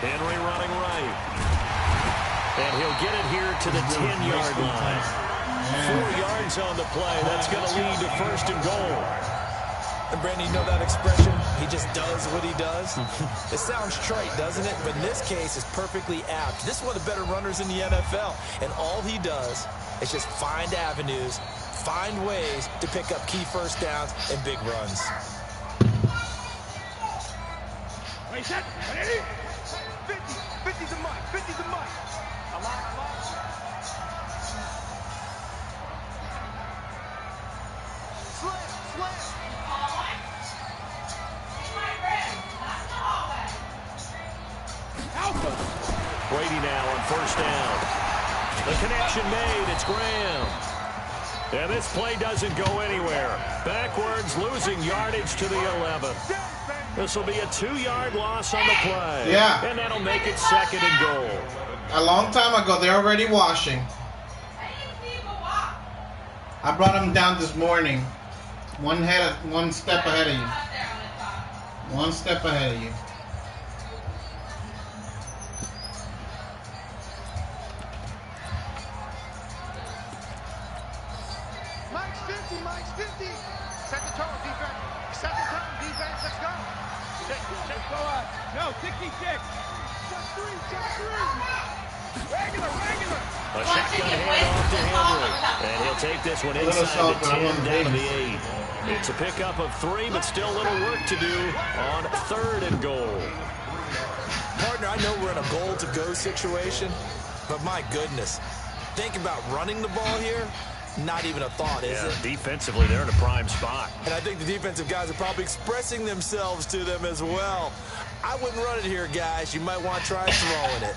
Henry running right. And he'll get it here to the 10-yard line. 4 yards on the play. That's going to lead to first and goal. And Brandon, you know that expression? He just does what he does. It sounds trite, doesn't it? But in this case, it's perfectly apt. This is one of the better runners in the NFL. And all he does is just find avenues, find ways to pick up key first downs and big runs. Ready, set, ready? 50. 50's a much. 50's a much. I'm on. Slam. Brady now on first down. The connection made. It's Graham. And this play doesn't go anywhere. Backwards, losing yardage to the 11. This will be a 2-yard loss on the play. Yeah. And that'll make it second and goal. A long time ago, they're already washing. I brought them down this morning. One step ahead of you. One step ahead of you. Mike's 50. Set the tone, defense. Set the tone, defense. Let's go. Check, go up. No, 66. Check 3. Regular. A shotgun handoff to Henry. And he'll take this one inside the 10 down to the 8. It's a pickup of 3, but still a little work to do on third and goal. Partner, I know we're in a goal-to-go situation, but my goodness, think about running the ball here. Not even a thought, is it? Defensively, they're in a prime spot. And I think the defensive guys are probably expressing themselves to them as well. I wouldn't run it here, guys. You might want to try throwing it.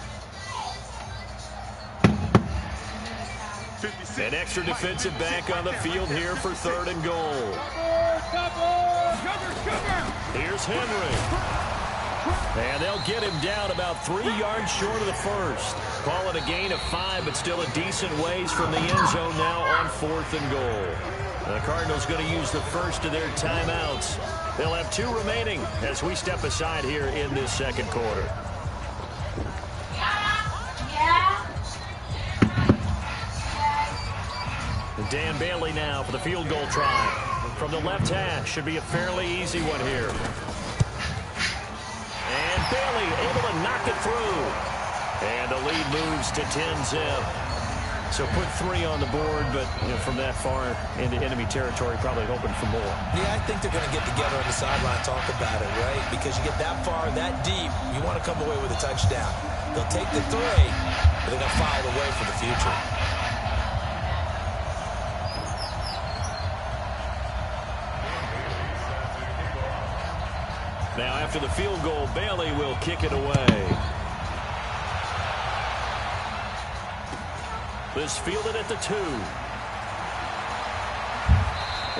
An extra defensive back on the field here for third and goal. Here's Henry. And they'll get him down about 3 yards short of the first. Call it a gain of 5, but still a decent ways from the end zone now on fourth and goal. The Cardinals going to use the first of their timeouts. They'll have 2 remaining as we step aside here in this second quarter. Dan Bailey now for the field goal try. From the left hash, should be a fairly easy one here. And Bailey able to knock it through. And the lead moves to 10-zip. So put 3 on the board, but from that far into enemy territory, probably hoping for more. Yeah, I think they're going to get together on the sideline, talk about it, right? Because you get that far, that deep, you want to come away with a touchdown. They'll take the 3, but they're going to file away for the future. Now, after the field goal, Bailey will kick it away. This fielded at the 2.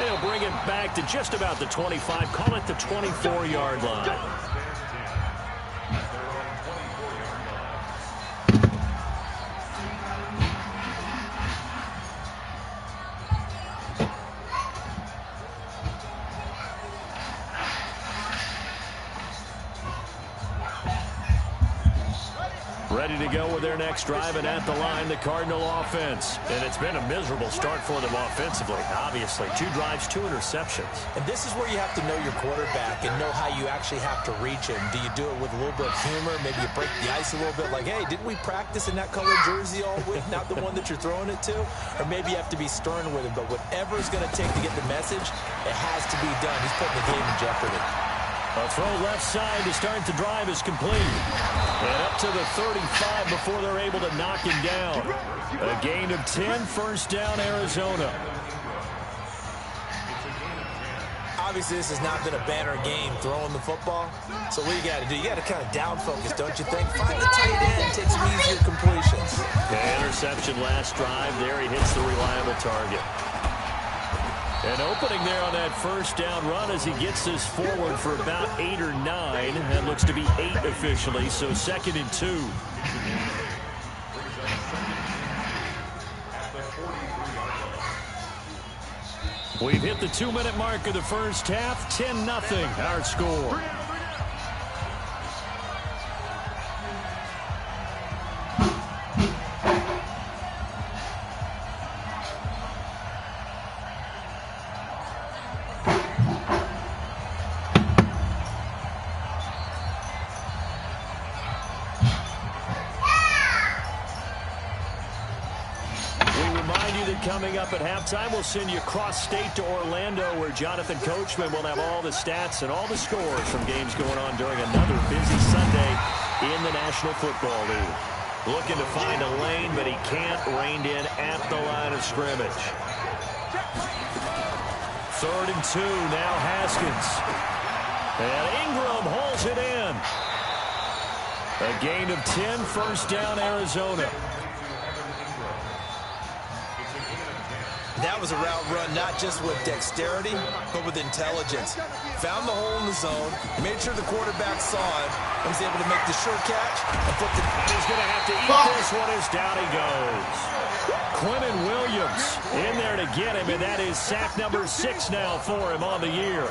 They'll bring it back to just about the 25, call it the 24-yard line. Ready to go with their next drive, and at the line, the Cardinal offense. And it's been a miserable start for them offensively, obviously. 2 drives, 2 interceptions. And this is where you have to know your quarterback and know how you actually have to reach him. Do you do it with a little bit of humor? Maybe you break the ice a little bit, like, hey, didn't we practice in that colored jersey all week, not the one that you're throwing it to? Or maybe you have to be stern with him. But whatever it's going to take to get the message, it has to be done. He's putting the game in jeopardy. A throw left side to start the drive is complete. And up to the 35 before they're able to knock him down. A gain of 10, first down, Arizona. Obviously, this has not been a banner game throwing the football. So what you got to do? You got to kind of down focus, don't you think? Find the tight end, take some easier completions. Interception last drive. There he hits the reliable target. An opening there on that first down run as he gets this forward for about 8 or 9. That looks to be 8 officially, so 2nd and 2. We've hit the 2-minute mark of the first half. 10-0 our score. coming up at halftime. We'll send you cross-state to Orlando, where Jonathan Coachman will have all the stats and all the scores from games going on during another busy Sunday in the National Football League. Looking to find a lane, but he can't. Reined in at the line of scrimmage. 3rd and 2. Now Haskins. And Ingram hauls it in. A gain of 10. First down, Arizona. That was a route run not just with dexterity, but with intelligence. Found the hole in the zone, made sure the quarterback saw it, and was able to make the sure catch and flip the... And he's going to have to eat this one as down he goes. Quinnen Williams in there to get him, and that is sack number 6 now for him on the year.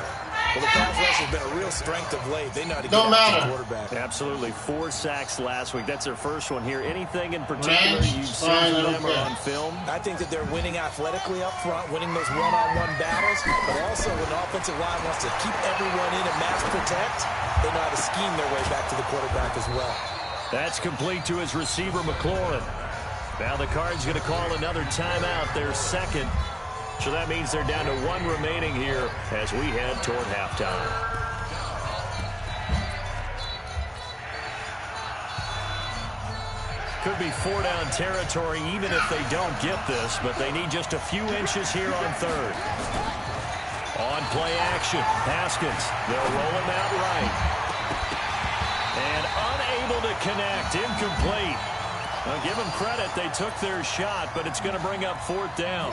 Well, the pass rush has been a real strength of late. They know how to get after the quarterback. Absolutely. 4 sacks last week. That's their first one here. Anything in particular you've seen from them or on film? I think that they're winning athletically up front, winning those one-on-one battles, but also when the offensive line wants to keep everyone in and mass protect, they know how to scheme their way back to the quarterback as well. That's complete to his receiver, McLaurin. Now the Cards going to call another timeout, their second. So that means they're down to 1 remaining here as we head toward halftime. Could be 4-down territory even if they don't get this, but they need just a few inches here on 3rd. On play action, Haskins. They'll roll him out right. And unable to connect, incomplete. Now give them credit, they took their shot, but it's going to bring up 4th down.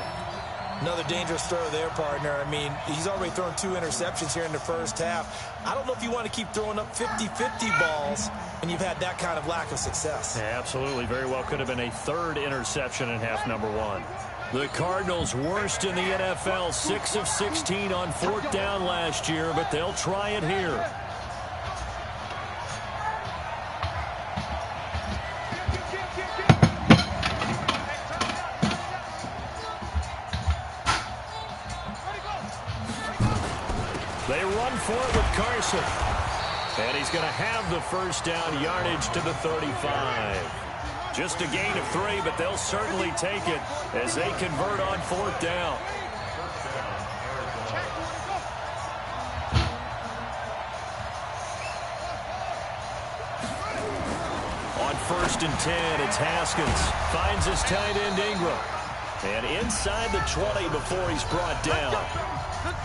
Another dangerous throw there, partner. I mean, he's already thrown 2 interceptions here in the first half. I don't know if you want to keep throwing up 50-50 balls when you've had that kind of lack of success. Yeah, absolutely. Very well could have been a 3rd interception in half number 1. The Cardinals worst in the NFL, 6 of 16 on 4th down last year, but they'll try it here. They run for it with Carson. And he's going to have the first down, yardage to the 35. Just a gain of 3, but they'll certainly take it as they convert on 4th down. On 1st and 10, it's Haskins. Finds his tight end, Ingram. And inside the 20 before he's brought down.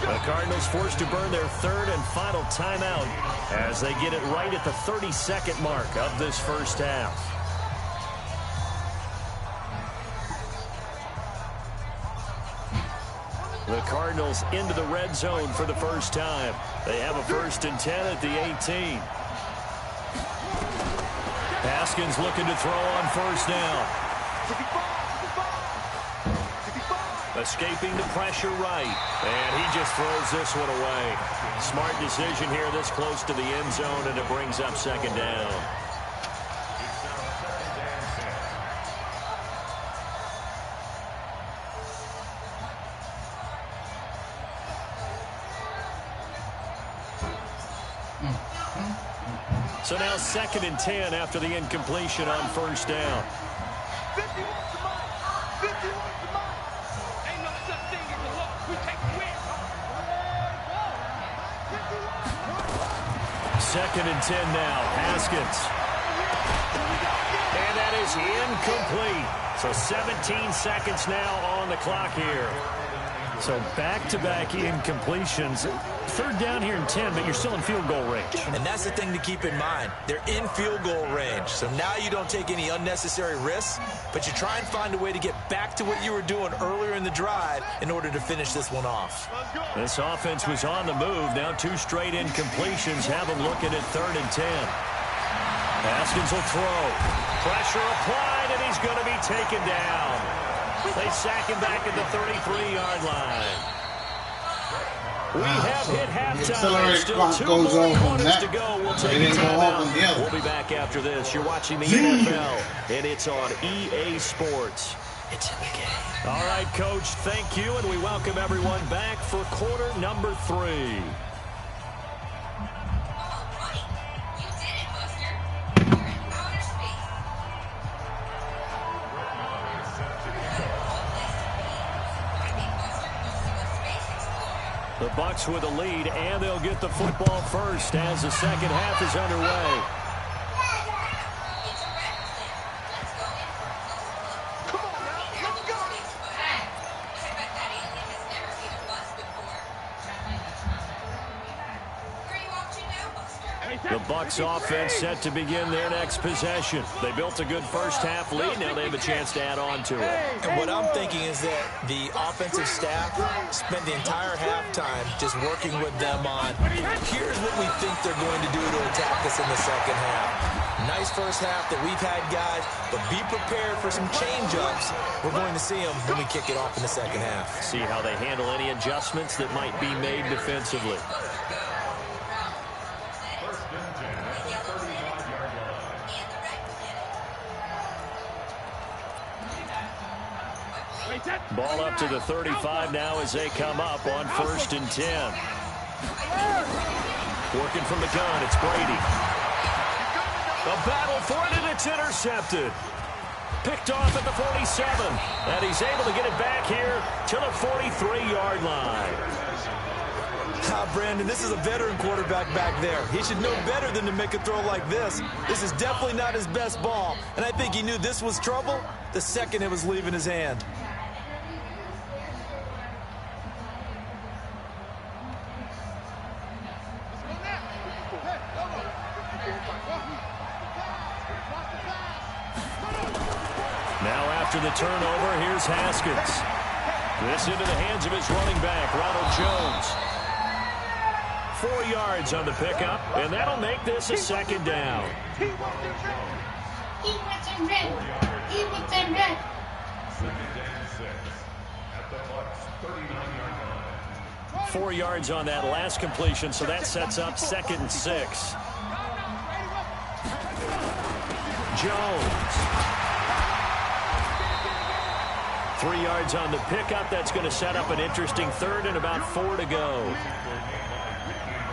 The Cardinals forced to burn their 3rd and final timeout as they get it right at the 32nd mark of this first half. The Cardinals into the red zone for the first time. They have a 1st and 10 at the 18. Haskins looking to throw on 1st down. Escaping the pressure right. And he just throws this one away. Smart decision here this close to the end zone, and it brings up 2nd down. So now 2nd and 10 after the incompletion on 1st down. 2nd and 10 now. Haskins. And that is incomplete. So 17 seconds now on the clock here. So back-to-back incompletions. 3rd down here in 10, but you're still in field goal range. And that's the thing to keep in mind. They're in field goal range. So now you don't take any unnecessary risks, but you try and find a way to get back to what you were doing earlier in the drive in order to finish this one off. This offense was on the move. Now 2 straight incompletions have them looking at 3rd and 10. Haskins will throw. Pressure applied, and he's going to be taken down. They sack him back at the 33-yard line. We have hit halftime. Still 2 more quarters to go. We'll take a timeout. We'll be back after this. You're watching the NFL, and it's on EA Sports. It's in the game. All right, Coach, thank you, and we welcome everyone back for quarter number 3. Bucks with a lead, and they'll get the football first as the second half is underway. The Bucks offense set to begin their next possession. They built a good first half lead. Now they have a chance to add on to it. And what I'm thinking is that the offensive staff spent the entire halftime just working with them on, here's what we think they're going to do to attack us in the second half. Nice first half that we've had, guys, but be prepared for some change-ups. We're going to see them when we kick it off in the second half. See how they handle any adjustments that might be made defensively. Ball up to the 35 now as they come up on 1st and 10. Working from the gun, it's Brady. A battle for it, and it's intercepted. Picked off at the 47. And he's able to get it back here to the 43-yard line. Brandon, this is a veteran quarterback back there. He should know better than to make a throw like this. This is definitely not his best ball. And I think he knew this was trouble the second it was leaving his hand. Now after the turnover, here's Haskins. This into the hands of his running back, Ronald Jones. 4 yards on the pickup, and that'll make this a second down. He wants a red. He wants a red. Second and 6 at the Bucks 39-yard line. 4 yards on that last completion, so that sets up 2nd and 6. Jones. 3 yards on the pickup. That's going to set up an interesting third and about 4 to go.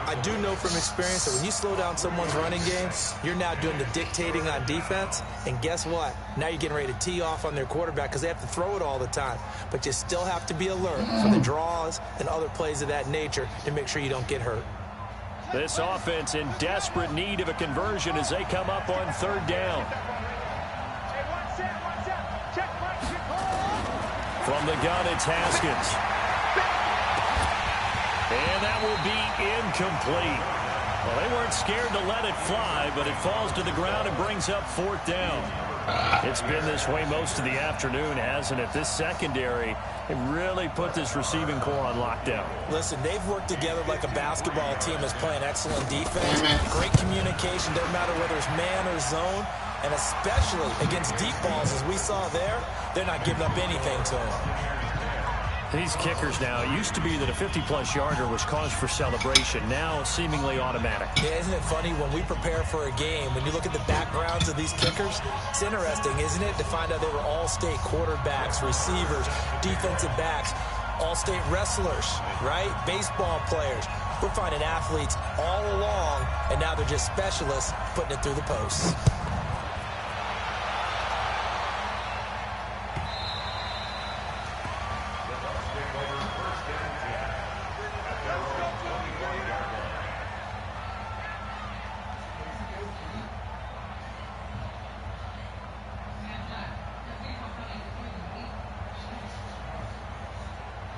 I do know from experience that when you slow down someone's running game, you're now doing the dictating on defense. And guess what? Now you're getting ready to tee off on their quarterback because they have to throw it all the time. But you still have to be alert for the draws and other plays of that nature to make sure you don't get hurt. This offense in desperate need of a conversion as they come up on 3rd down. From the gun, it's Haskins. And that will be incomplete. Well, they weren't scared to let it fly, but it falls to the ground and brings up 4th down. It's been this way most of the afternoon, hasn't it? This secondary, it really put this receiving core on lockdown. Listen, they've worked together like a basketball team that's playing excellent defense. Great communication, doesn't matter whether it's man or zone. And especially against deep balls, as we saw there, they're not giving up anything to them. These kickers now, it used to be that a 50-plus yarder was cause for celebration. Now, seemingly automatic. Yeah, isn't it funny when we prepare for a game, when you look at the backgrounds of these kickers, it's interesting, isn't it, to find out they were all-state quarterbacks, receivers, defensive backs, all-state wrestlers, right? Baseball players. We're finding athletes all along, and now they're just specialists putting it through the posts.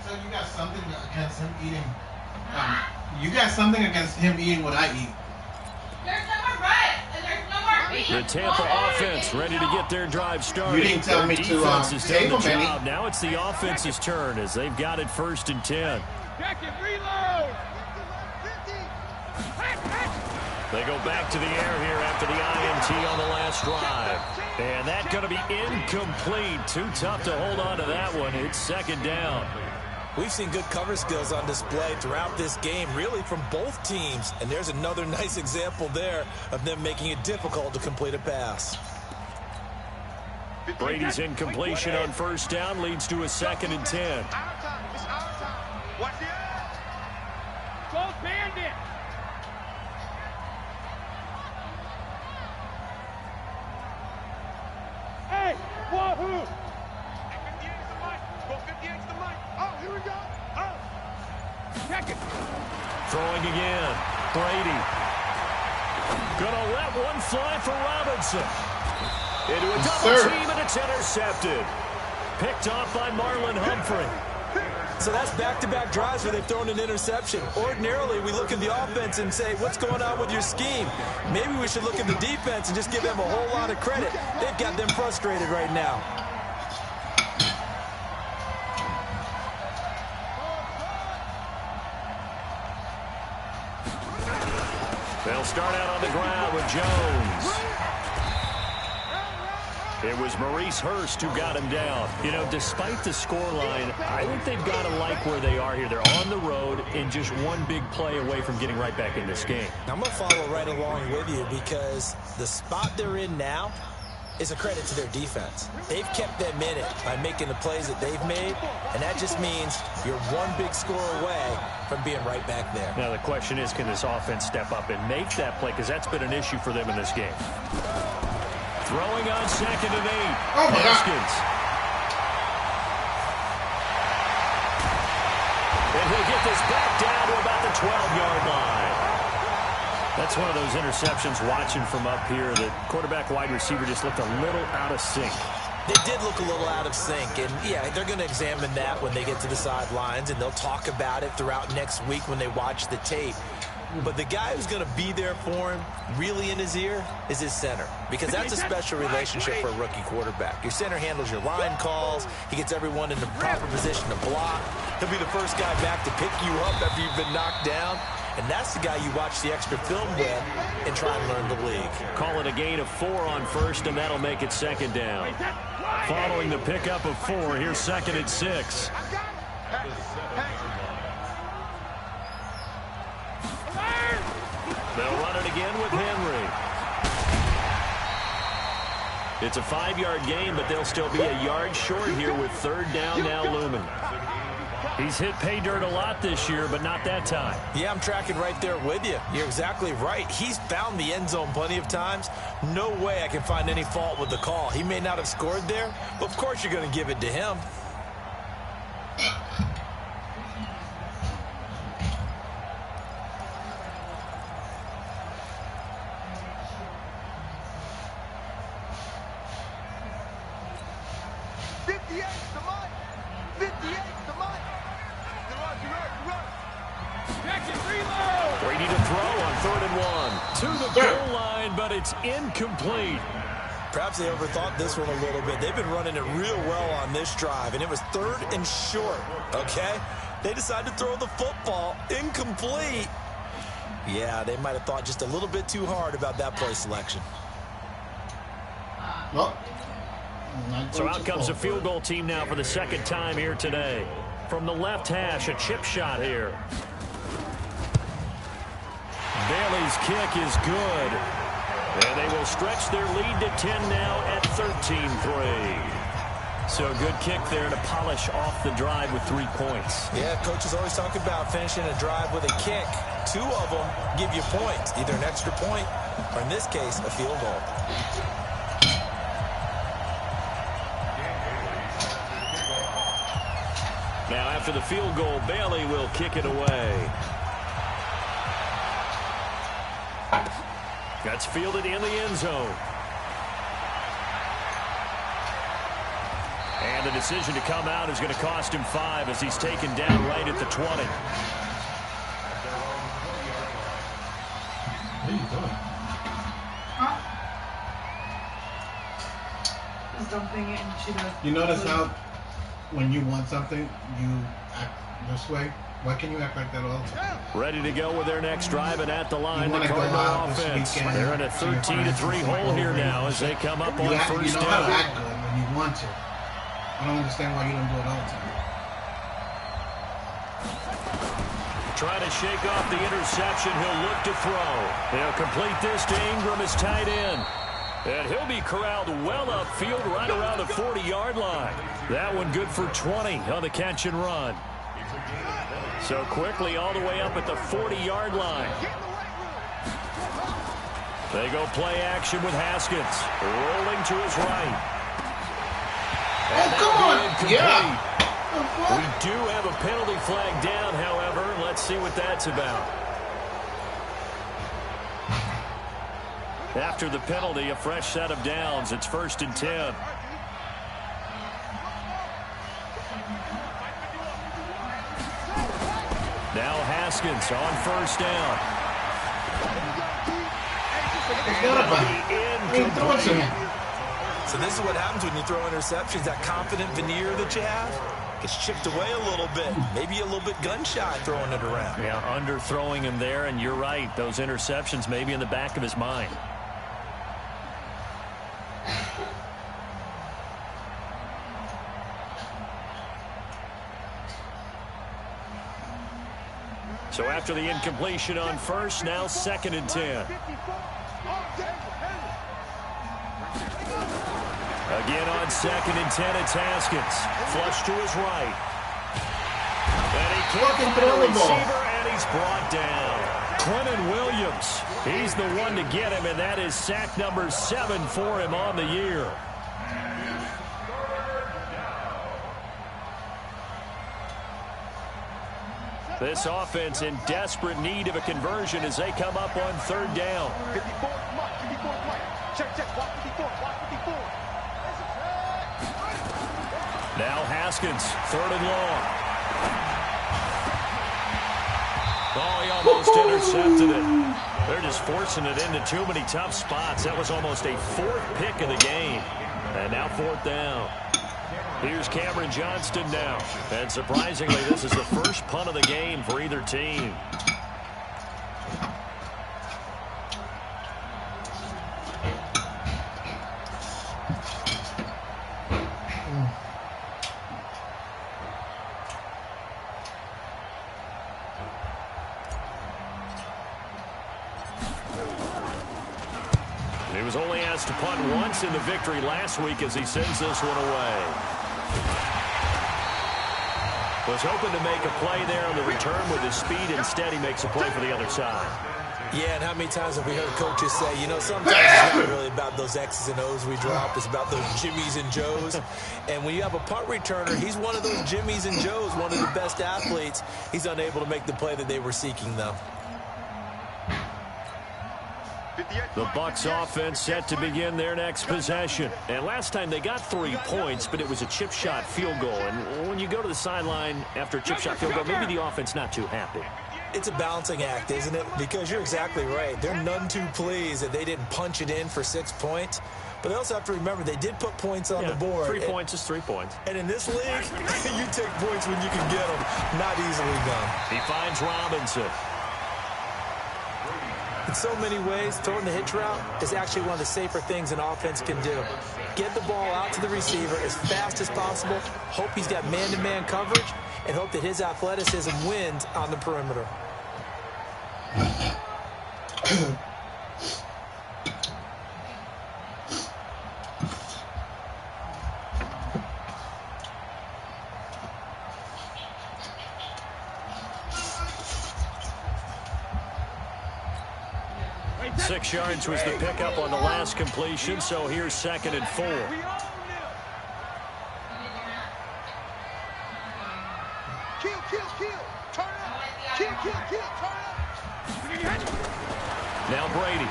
So you got something against him eating? You got something against him eating what I eat? There's no more bread and there's no more beef. The Tampa offense ready to get their drive started. You didn't tell me to defense has done save the him any. job. Now it's the offense's turn as they've got it 1st and 10. Jacket, reload. They go back to the air here after the INT on the last drive. And that's going to be incomplete. Too tough to hold on to that one. It's 2nd down. We've seen good cover skills on display throughout this game, really from both teams. And there's another nice example there of them making it difficult to complete a pass. Brady's incompletion on 1st down leads to a 2nd and 10. It's our time. Watch it. Close bandit. Hey, wahoo! 58 to the mic. Go 58 to the mic. Oh, here we go. Oh. Throwing again. Brady. Gonna let one fly for Robinson. Into a double team, and it's intercepted. Picked off by Marlon Humphrey. So that's back-to-back drives where they've thrown an interception. Ordinarily, we look at the offense and say, what's going on with your scheme? Maybe we should look at the defense and just give them a whole lot of credit. They've got them frustrated right now. They'll start out on the ground with Jones. It was Maurice Hurst who got him down. You know, despite the scoreline, I think they've got to like where they are here. They're on the road and just one big play away from getting right back in this game. I'm going to follow right along with you because the spot they're in now is a credit to their defense. They've kept them in it by making the plays that they've made, and that just means you're one big score away from being right back there. Now, the question is, can this offense step up and make that play? Because that's been an issue for them in this game. Throwing on 2nd and 8. Oh, my Haskins. And he'll get this back down to about the 12-yard line. That's one of those interceptions watching from up here. The quarterback wide receiver just looked a little out of sync. They did look a little out of sync, and yeah, they're going to examine that when they get to the sidelines, and they'll talk about it throughout next week when they watch the tape. But the guy who's going to be there for him, really in his ear, is his center. Because that's a special relationship for a rookie quarterback. Your center handles your line calls. He gets everyone in the proper position to block. He'll be the first guy back to pick you up after you've been knocked down. And that's the guy you watch the extra film with and try and learn the league. Call it a gain of 4 on 1st, and that'll make it 2nd down. Following the pickup of 4, here's 2nd and 6. They'll run it again with Henry. It's a 5-yard gain, but they'll still be a yard short here with 3rd down now looming. He's hit pay dirt a lot this year, but not that time. Yeah, I'm tracking right there with you. You're exactly right. He's found the end zone plenty of times. No way I can find any fault with the call. He may not have scored there, but of course you're going to give it to him. Brady to throw on 3rd and 1. To the goal line, but it's incomplete. Perhaps they overthought this one a little bit. They've been running it real well on this drive, and it was 3rd and short, okay? They decided to throw the football incomplete. Yeah, they might have thought just a little bit too hard about that play selection. Well, so out comes a field goal team now for the 2nd time here today. From the left hash, a chip shot here. Bailey's kick is good. And they will stretch their lead to 10 now at 13-3. So a good kick there to polish off the drive with 3 points. Yeah, coaches always talk about finishing a drive with a kick. 2 of them give you points, either an extra point or, in this case, a field goal. Now after the field goal, Bailey will kick it away. That's fielded in the end zone. And the decision to come out is going to cost him 5 as he's taken down right at the 20. What are you doing? Just dumping it into the... You notice how when you want something, you act this way? Why can you act like that all the time? Ready to go with their next drive, and at the line, the go Cardinal out this offense. weekend, They're in a 13-3 hole here now as they come up on you 1st know how to down. act good when you want to. I don't understand why you don't do it all the time. Trying to shake off the interception. He'll look to throw. They'll complete this to Ingram as tight end. And he'll be corralled well upfield right around the 40-yard line. That one good for 20 on the catch and run. So quickly all the way up at the 40-yard line. They go play action with Haskins. Rolling to his right. Oh, come on! Yeah! We do have a penalty flag down, however. Let's see what that's about. After the penalty, a fresh set of downs. It's 1st and 10. Now Haskins on 1st down. So this is what happens when you throw interceptions. That confident veneer that you have gets chipped away a little bit. Maybe a little bit gun-shy throwing it around. Yeah, underthrowing him there, and you're right. Those interceptions may be in the back of his mind. So after the incompletion on 1st, now 2nd and 10. Again on 2nd and 10, it's Haskins. Flush to his right. And he can't find the receiver, and he's brought down. Quentin Williams, he's the one to get him, and that is sack number 7 for him on the year. This offense in desperate need of a conversion as they come up on 3rd down. 54, check, watch 54, watch 54. Now Haskins, 3rd and long. Oh, he almost intercepted it. They're just forcing it into too many tough spots. That was almost a 4th pick of the game. And now 4th down. Here's Cameron Johnston now. And surprisingly, this is the first punt of the game for either team. He was only asked to punt once in the victory last week as he sends this one away. Was hoping to make a play there on the return with his speed. Instead, he makes a play for the other side. Yeah, and how many times have we heard coaches say, you know, sometimes it's not really about those X's and O's we drop. It's about those Jimmies and Joes. And when you have a punt returner, he's one of those Jimmies and Joes, one of the best athletes. He's unable to make the play that they were seeking, though. The Bucs offense set to begin their next possession. And last time they got 3 points, but it was a chip shot field goal. And when you go to the sideline after a chip shot field goal, maybe the offense not too happy. It's a balancing act, isn't it? Because you're exactly right. They're none too pleased that they didn't punch it in for 6 points. But they also have to remember they did put points on the board. 3 points is 3 points. And in this league, you take points when you can get them. Not easily done. He finds Robinson. In so many ways, throwing the hitch route is actually one of the safer things an offense can do. Get the ball out to the receiver as fast as possible, hope he's got man-to-man coverage, and hope that his athleticism wins on the perimeter. 6 yards was the pickup on the last completion, so here's 2nd and 4. Kill, turn up. Kill, turn up. Now Brady.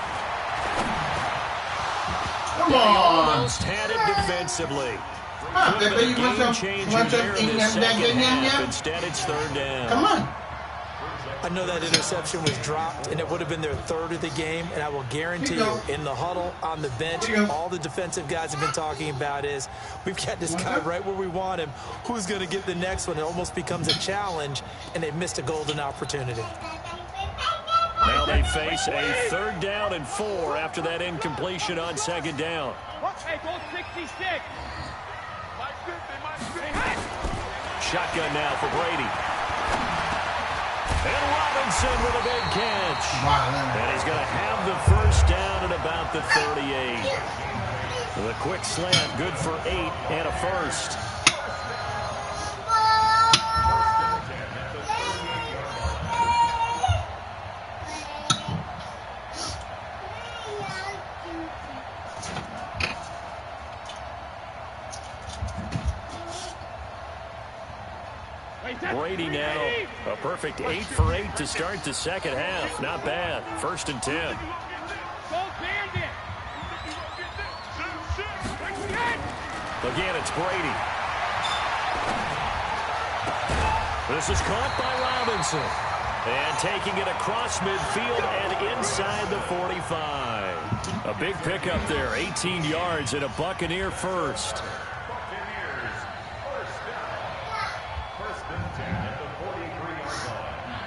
Come on. Almost had it defensively. Ah, Could have been a game changer there in the second half. yeah. Instead, it's 3rd down. Come on. I know that interception was dropped, and it would have been their 3rd of the game, and I will guarantee you, in the huddle, on the bench, all the defensive guys have been talking about is, we've got this guy right where we want him. Who's going to get the next one? It almost becomes a challenge, and they've missed a golden opportunity. Now they face a 3rd down and 4 after that incompletion on 2nd down. Hey, go 66. Shotgun now for Brady. And Robinson with a big catch. And he's going to have the 1st down at about the 38. The quick slant, good for 8 and a 1st. Brady now. A perfect 8 for 8 to start the second half. Not bad. 1st and 10. Again, it's Brady. This is caught by Robinson. And taking it across midfield and inside the 45. A big pickup there. 18 yards and a Buccaneer first. Buccaneers, first down. 1st and 10 at the 43-yard line.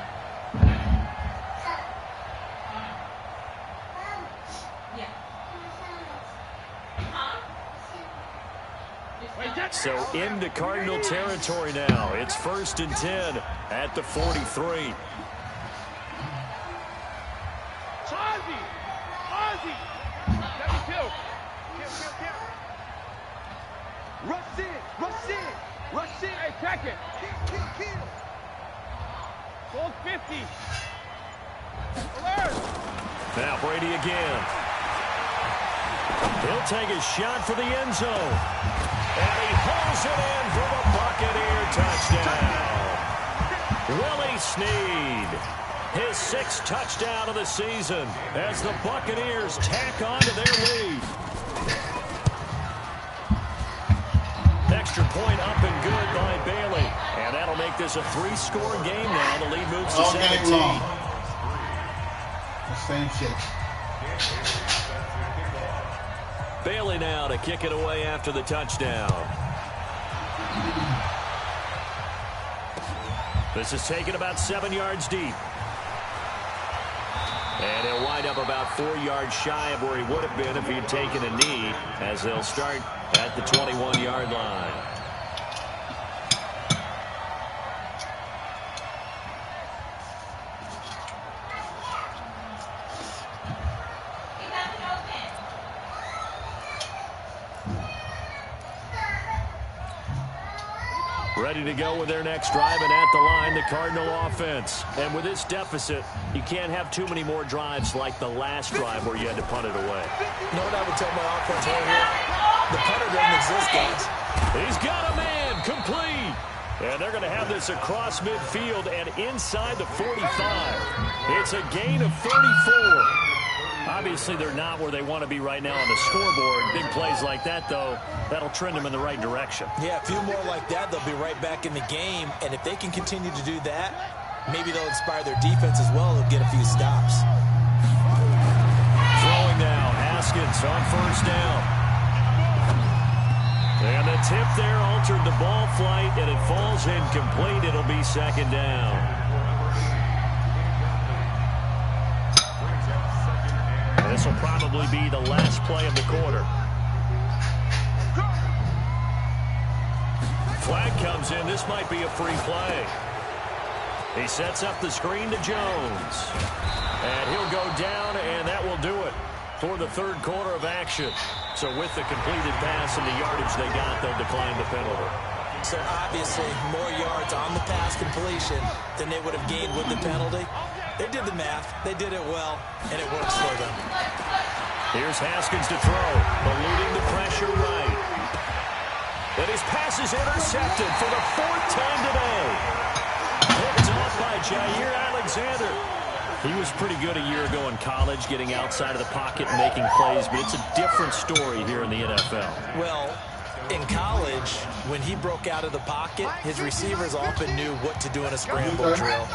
So into Cardinal territory now. It's 1st and 10 at the 43. Rush in. Hey, check it. Kill. Goal 50. Alert. Now Brady again. He'll take a shot for the end zone. And he pulls it in for the Buccaneer touchdown. Willie Snead. His 6th touchdown of the season as the Buccaneers tack on to their lead. Extra point up and good by Bailey. And that'll make this a 3-score game now. The lead moves to 17. Same shit. Bailey now to kick it away after the touchdown. This is taken about 7 yards deep. And he'll wind up about 4 yards shy of where he would have been if he had taken a knee, as they'll start at the 21-yard line. Ready to go with their next drive, and at the line, the Cardinal offense. And with this deficit, you can't have too many more drives like the last drive where you had to punt it away. You know what I would tell my offense right here? The punter doesn't exist, guys. He's got a man, complete. And they're going to have this across midfield and inside the 45. It's a gain of 34. Obviously, they're not where they want to be right now on the scoreboard. Big plays like that, though, that'll trend them in the right direction. Yeah, a few more like that, they'll be right back in the game. And if they can continue to do that, maybe they'll inspire their defense as well. They'll get a few stops. Throwing now, Haskins on 1st down. And the tip there altered the ball flight, and it falls incomplete. It'll be 2nd down. This will probably be the last play of the quarter. Flag comes in. This might be a free play. He sets up the screen to Jones. And he'll go down, and that will do it for the 3rd quarter of action. So with the completed pass and the yardage they got, they'll decline the penalty. So obviously, more yards on the pass completion than they would have gained with the penalty. They did the math. They did it well, and it works for them. Here's Haskins to throw, eluding the pressure right. And his pass is intercepted for the 4th time today. Picked off by Jair Alexander. He was pretty good a year ago in college, getting outside of the pocket and making plays, but it's a different story here in the NFL. Well, in college, when he broke out of the pocket, his receivers often knew what to do in a scramble drill.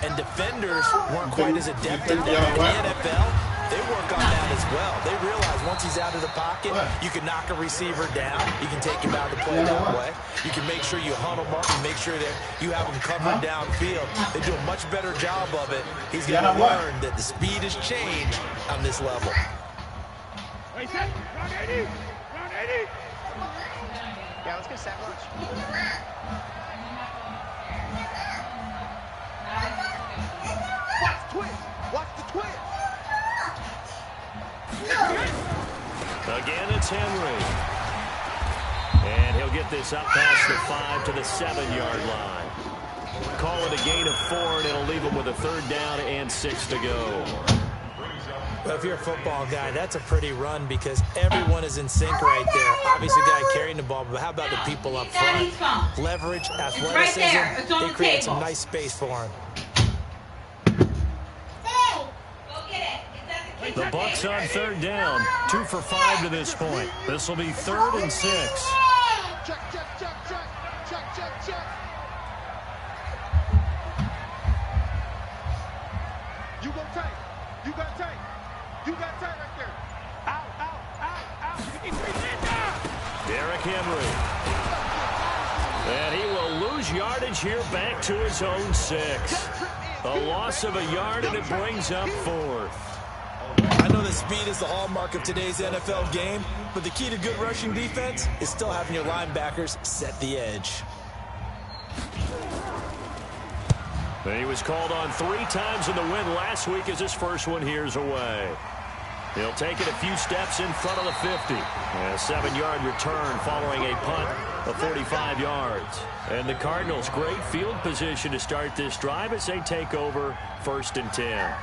And defenders weren't quite as adept at that. In the NFL, they work on that as well. They realize once he's out of the pocket, you can knock a receiver down. You can take him out of the play that way. You can make sure you hunt him up and make sure that you have him covered downfield. They do a much better job of it. He's going to learn that the speed has changed on this level. Run 80. Run 80. Yeah, let's get set launch. Watch the twist. Watch the twist. Again, it's Henry. And he'll get this up past the 5 to the 7-yard line. Call it a gain of 4, and it'll leave him with a 3rd down and 6 to go. If you're a football guy, that's a pretty run because everyone is in sync right there. Obviously, the guy carrying the ball, but how about the people up front? Leverage, athleticism, they create some nice space for him. The Bucs on third down, 2 for 5 to this point. This will be 3rd and 6. Check, check, check, check. Check, check, check. You go tight. You got tight. You got tight right there. Out, out, out, out. Derrick Henry. And he will lose yardage here back to his own 6. A loss of a yard, and it brings up 4th. I know that speed is the hallmark of today's NFL game, but the key to good rushing defense is still having your linebackers set the edge. He was called on 3 times in the win last week as his first one here's away. He'll take it a few steps in front of the 50. A 7-yard return following a punt of 45 yards. And the Cardinals, great field position to start this drive as they take over 1st and 10.